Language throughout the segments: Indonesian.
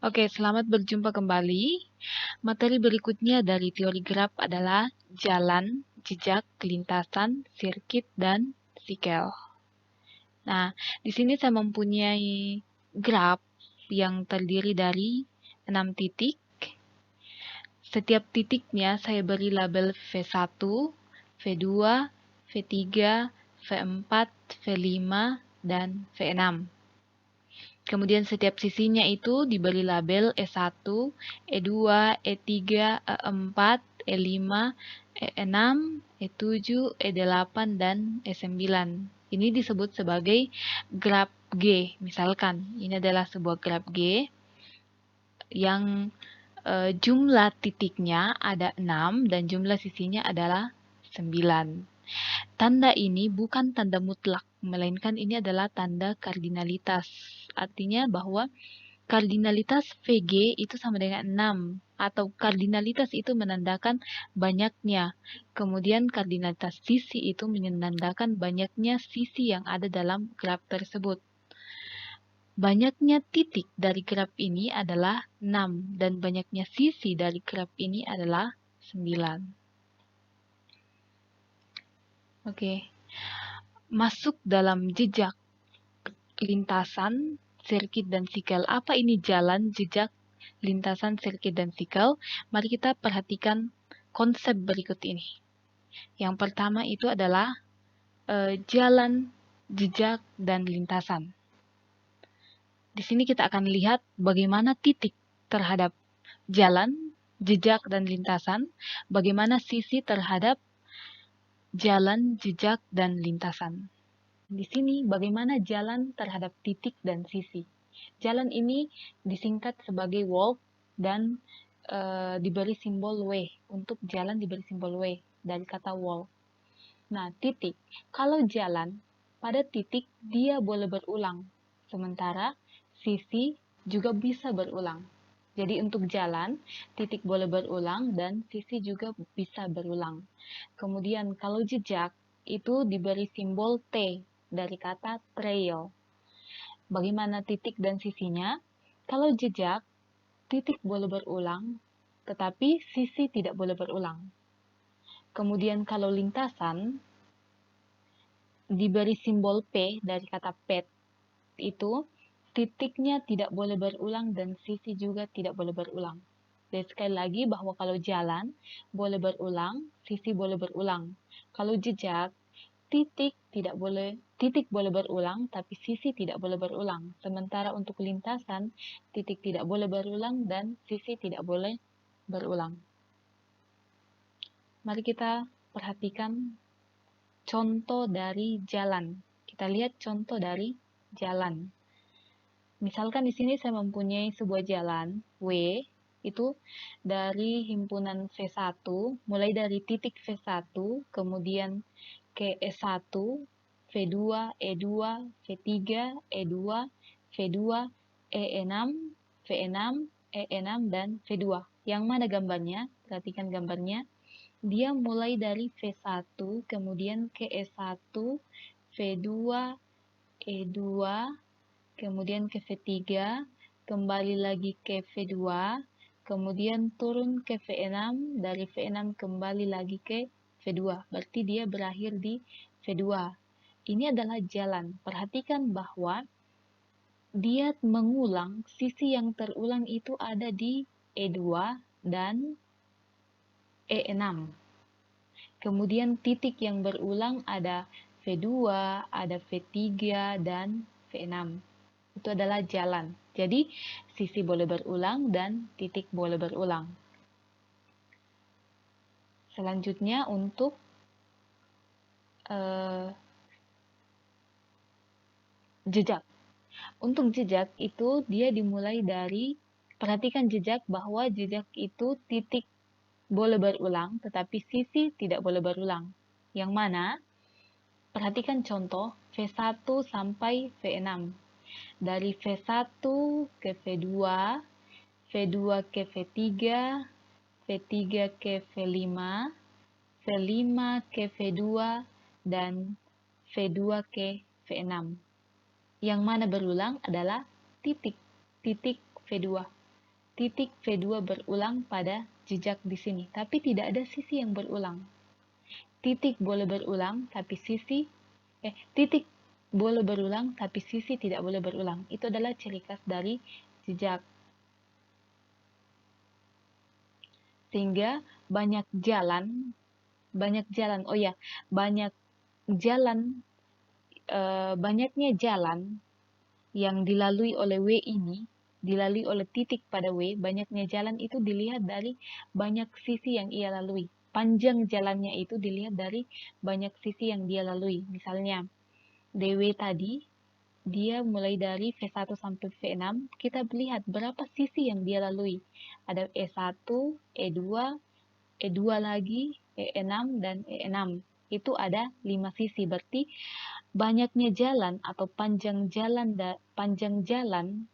Oke, selamat berjumpa kembali. Materi berikutnya dari teori graf adalah jalan, jejak, lintasan, sirkuit, dan sikel. Nah, di sini saya mempunyai graf yang terdiri dari 6 titik. Setiap titiknya saya beri label V1, V2, V3, V4, V5, dan V6. Kemudian setiap sisinya itu diberi label E1, E2, E3, E4, E5, E6, E7, E8, dan E9. Ini disebut sebagai graf G. Misalkan, ini adalah sebuah graf G yang jumlah titiknya ada 6 dan jumlah sisinya adalah 9. Tanda ini bukan tanda mutlak, melainkan ini adalah tanda kardinalitas. Artinya bahwa kardinalitas VG itu sama dengan 6, atau kardinalitas itu menandakan banyaknya. Kemudian kardinalitas sisi itu menandakan banyaknya sisi yang ada dalam graf tersebut. Banyaknya titik dari graf ini adalah 6 dan banyaknya sisi dari graf ini adalah 9. Oke. Masuk dalam jejak, lintasan, sirkuit, dan sikel. Apa ini jalan, jejak, lintasan, sirkuit, dan sikel? Mari kita perhatikan konsep berikut ini. Yang pertama itu adalah jalan, jejak, dan lintasan. Di sini kita akan lihat bagaimana titik terhadap jalan, jejak, dan lintasan, bagaimana sisi terhadap jalan, jejak, dan lintasan. Di sini bagaimana jalan terhadap titik dan sisi. Jalan ini disingkat sebagai walk dan diberi simbol W. Untuk jalan diberi simbol W dari kata walk. Nah, titik. Kalau jalan, pada titik dia boleh berulang. Sementara sisi juga bisa berulang. Jadi untuk jalan, titik boleh berulang dan sisi juga bisa berulang. Kemudian kalau jejak, itu diberi simbol T dari kata trail. Bagaimana titik dan sisinya? Kalau jejak, titik boleh berulang, tetapi sisi tidak boleh berulang. Kemudian kalau lintasan, diberi simbol P dari kata pet, itu titiknya tidak boleh berulang dan sisi juga tidak boleh berulang. Dan sekali lagi bahwa kalau jalan boleh berulang, sisi boleh berulang. Kalau jejak, titik boleh berulang tapi sisi tidak boleh berulang. Sementara untuk lintasan, titik tidak boleh berulang dan sisi tidak boleh berulang. Mari kita perhatikan contoh dari jalan. Kita lihat contoh dari jalan. Misalkan di sini saya mempunyai sebuah jalan W, itu dari himpunan V1, mulai dari titik V1, kemudian ke E1, V2, E2, V3, E2, V2, E6, V6, E6, dan V2. Yang mana gambarnya? Perhatikan gambarnya. Dia mulai dari V1, kemudian ke E1, V2, E2, kemudian ke V3, kembali lagi ke V2, kemudian turun ke V6, dari V6 kembali lagi ke V2. Berarti dia berakhir di V2. Ini adalah jalan. Perhatikan bahwa dia mengulang, sisi yang terulang itu ada di E2 dan E6. Kemudian titik yang berulang ada V2, ada V3, dan V6. Itu adalah jalan. Jadi, sisi boleh berulang dan titik boleh berulang. Selanjutnya untuk jejak. Untuk jejak itu dia dimulai dari, perhatikan jejak bahwa jejak itu titik boleh berulang, tetapi sisi tidak boleh berulang. Yang mana? Perhatikan contoh V1 sampai V6. Dari V1 ke V2, V2 ke V3, V3 ke V5, V5 ke V2, dan V2 ke V6. Yang mana berulang adalah titik V2. titik V2 berulang pada jejak di sini, tapi tidak ada sisi yang berulang. Titik boleh berulang, tapi titik boleh berulang, tapi sisi tidak boleh berulang. Itu adalah ciri khas dari jejak. Sehingga banyak jalan, banyaknya jalan yang dilalui oleh W ini, dilalui oleh titik pada W, banyaknya jalan itu dilihat dari banyak sisi yang ia lalui. Panjang jalannya itu dilihat dari banyak sisi yang dia lalui. Misalnya, DW tadi, dia mulai dari V1 sampai V6, kita melihat berapa sisi yang dia lalui. Ada E1, E2, E2 lagi, E6, dan E6. Itu ada 5 sisi, berarti banyaknya jalan atau panjang jalan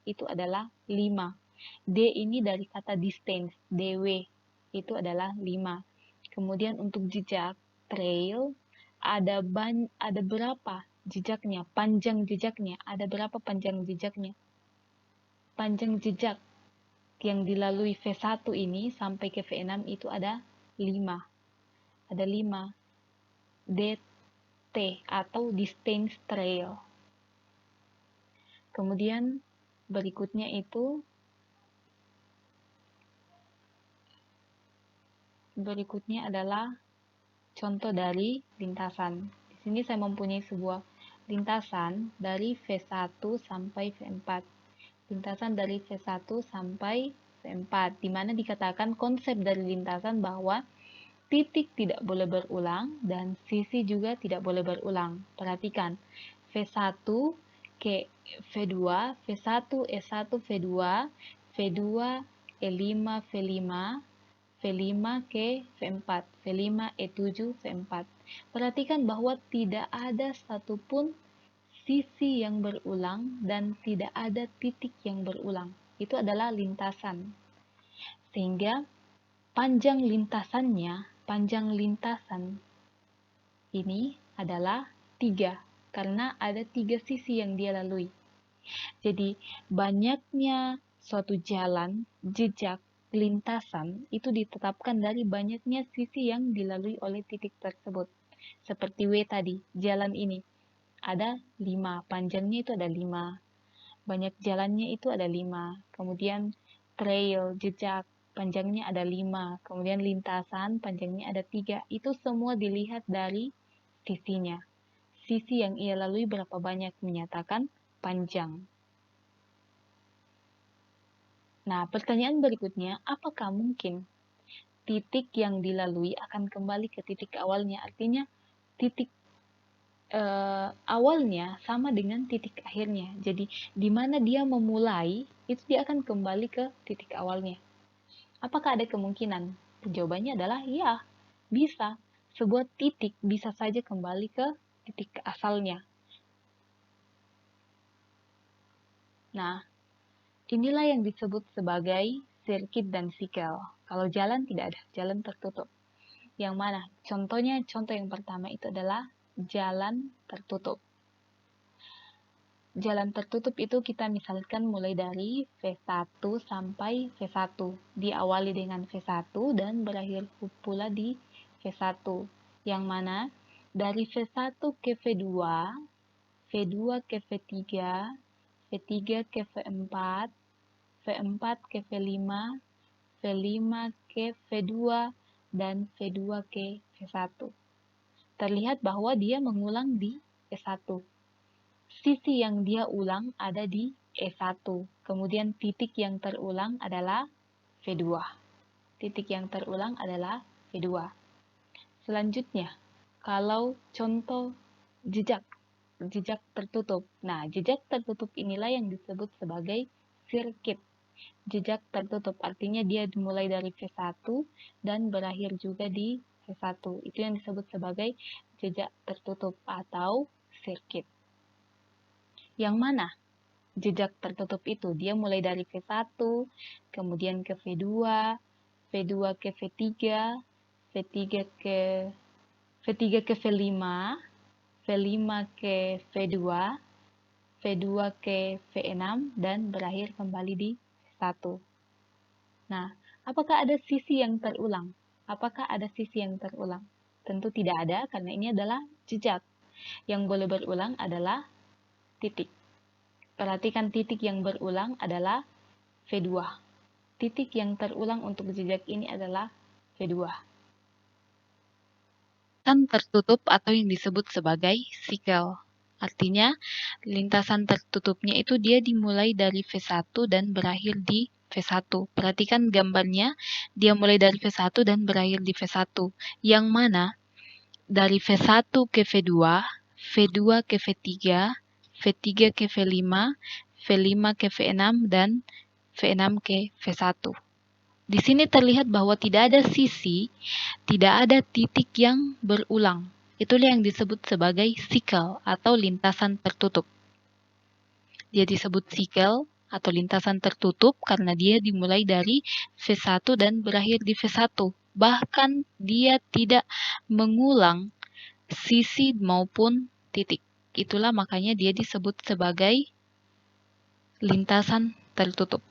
itu adalah 5. D ini dari kata distance, DW, itu adalah 5. Kemudian untuk jejak, trail, ada berapa jejaknya, panjang jejaknya, ada berapa panjang jejaknya. Panjang jejak yang dilalui V1 ini sampai ke V6 itu ada 5. Ada 5. DT atau distance trail. Kemudian berikutnya adalah contoh dari lintasan. Di sini saya mempunyai sebuah lintasan dari V1 sampai V4. Lintasan dari V1 sampai V4, di mana dikatakan konsep dari lintasan bahwa titik tidak boleh berulang dan sisi juga tidak boleh berulang. Perhatikan, V1 ke V2, V1, E1, V2, V2, E5, V5, V5 ke V4, V5, E7, V4. Perhatikan bahwa tidak ada satupun sisi yang berulang dan tidak ada titik yang berulang. Itu adalah lintasan. Sehingga panjang lintasan ini adalah 3, karena ada 3 sisi yang dia lalui. Jadi, banyaknya suatu jalan, jejak, lintasan, itu ditetapkan dari banyaknya sisi yang dilalui oleh titik tersebut. Seperti W tadi, jalan ini ada 5, panjangnya itu ada 5. Banyak jalannya itu ada 5. Kemudian trail, jejak, panjangnya ada 5. Kemudian lintasan, panjangnya ada 3. Itu semua dilihat dari sisinya. Sisi yang ia lalui berapa banyak menyatakan panjang. Nah, pertanyaan berikutnya, apakah mungkin titik yang dilalui akan kembali ke titik awalnya? Artinya, titik awalnya sama dengan titik akhirnya. Jadi, di mana dia memulai, itu dia akan kembali ke titik awalnya. Apakah ada kemungkinan? Jawabannya adalah ya, bisa. Sebuah titik bisa saja kembali ke titik asalnya. Nah, inilah yang disebut sebagai sirkuit dan sikel. Kalau jalan tidak ada, jalan tertutup. Yang mana? Contohnya, contoh yang pertama itu adalah jalan tertutup. Jalan tertutup itu kita misalkan mulai dari V1 sampai V1. Diawali dengan V1 dan berakhir pula di V1. Yang mana dari V1 ke V2, V2 ke V3, V3 ke V4, V4 ke V5, V5 ke V2, dan V2 ke V1. Terlihat bahwa dia mengulang di E1. Sisi yang dia ulang ada di E1. Kemudian titik yang terulang adalah V2. Titik yang terulang adalah V2. Selanjutnya, kalau contoh jejak tertutup. Nah, jejak tertutup inilah yang disebut sebagai sirkuit. Jejak tertutup artinya dia dimulai dari V1 dan berakhir juga di V1. Itu yang disebut sebagai jejak tertutup atau sirkuit. Yang mana jejak tertutup itu? Dia mulai dari V1, kemudian ke V2, V2 ke V3, V3 ke V5, V5 ke V2, V2 ke V6, dan berakhir kembali di V1. Nah, apakah ada sisi yang terulang? Apakah ada sisi yang terulang? Tentu tidak ada, karena ini adalah jejak. Yang boleh berulang adalah titik. Perhatikan titik yang berulang adalah V2. Titik yang terulang untuk jejak ini adalah V2. Lintasan tertutup atau yang disebut sebagai sikel. Artinya, lintasan tertutupnya itu dia dimulai dari V1 dan berakhir di V1. Perhatikan gambarnya, dia mulai dari V1 dan berakhir di V1. Yang mana dari V1 ke V2, V2 ke V3, V3 ke V5, V5 ke V6, dan V6 ke V1. Di sini terlihat bahwa tidak ada sisi, tidak ada titik yang berulang. Itulah yang disebut sebagai sikel atau lintasan tertutup. Dia disebut sikel atau lintasan tertutup karena dia dimulai dari V1 dan berakhir di V1. Bahkan dia tidak mengulang sisi maupun titik. Itulah makanya dia disebut sebagai lintasan tertutup.